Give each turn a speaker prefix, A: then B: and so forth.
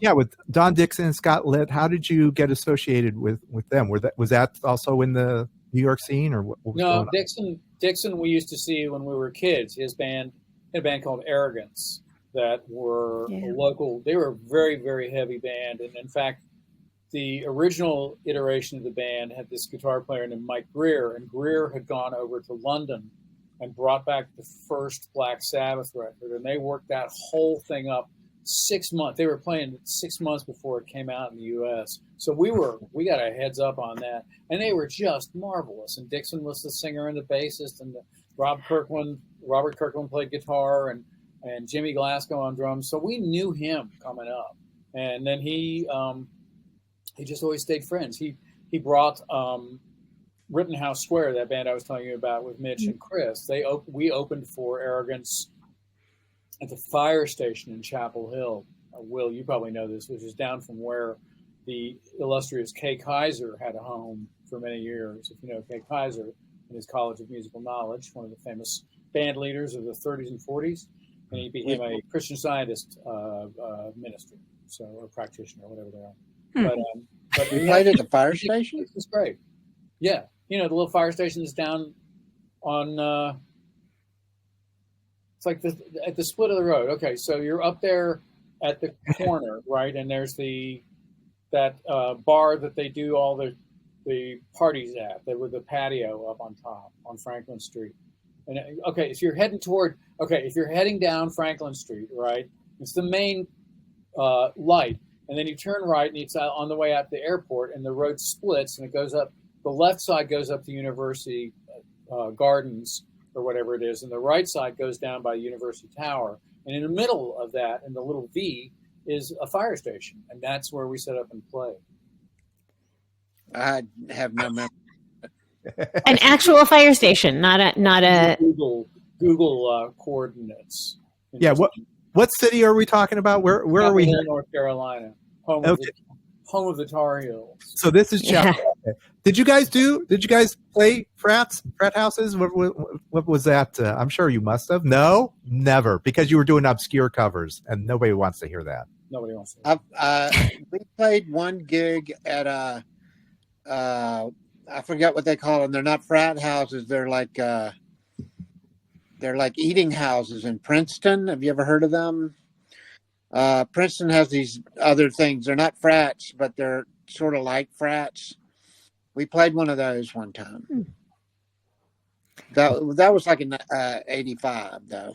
A: Yeah, with Don Dixon and Scott Litt. How did you get associated with them? Was that also in the New York scene, or what was going on?
B: Dixon we used to see when we were kids. His band had a band called Arrogance that were a local. They were a very, very heavy band, and in fact, the original iteration of the band had this guitar player named Mike Greer, and Greer had gone over to London and brought back the first Black Sabbath record, and they worked that whole thing up 6 months. They were playing 6 months before it came out in the U.S. So we got our heads up on that, and they were just marvelous. And Dixon was the singer and the bassist, and Robert Kirkland played guitar, and Jimmy Glasgow on drums. So we knew him coming up, and then he just always stayed friends. He brought Rittenhouse Square, that band I was telling you about with Mitch and Chris. We opened for Arrogance at the fire station in Chapel Hill. Will, you probably know this, which is down from where the illustrious Kay Kaiser had a home for many years. If you know Kay Kaiser in his College of Musical Knowledge, one of the famous band leaders of the 30s and 40s, and he became a Christian Scientist minister, or practitioner, or whatever they are. But
C: we played at the fire station?
B: It's great. Yeah. The little fire station is down on, it's like at the split of the road. Okay, so you're up there at the corner, right? And there's that bar that they do all the parties at, with the patio up on top on Franklin Street. And okay, if you're heading down Franklin Street, right? It's the main light. And then you turn right, and it's on the way out the airport, and the road splits, and it goes up. The left side goes up to University Gardens, or whatever it is, and the right side goes down by University Tower. And in the middle of that, in the little V, is a fire station, and that's where we set up and play.
C: I have no memory.
D: An actual fire station, not a
B: Google coordinates.
A: Yeah, what city are we talking about? Where are we?
B: North Carolina, home of the Tar Heels.
A: So this is Chapel. Yeah. Did you guys play frat houses? What was that? I'm sure you must have. No, never, because you were doing obscure covers, and nobody wants to hear that.
B: Nobody wants to hear that.
C: We played one gig at I forget what they call them. They're not frat houses. They're like eating houses in Princeton. Have you ever heard of them? Princeton has these other things. They're not frats, but they're sort of like frats. We played one of those one time. That was like in 85, though.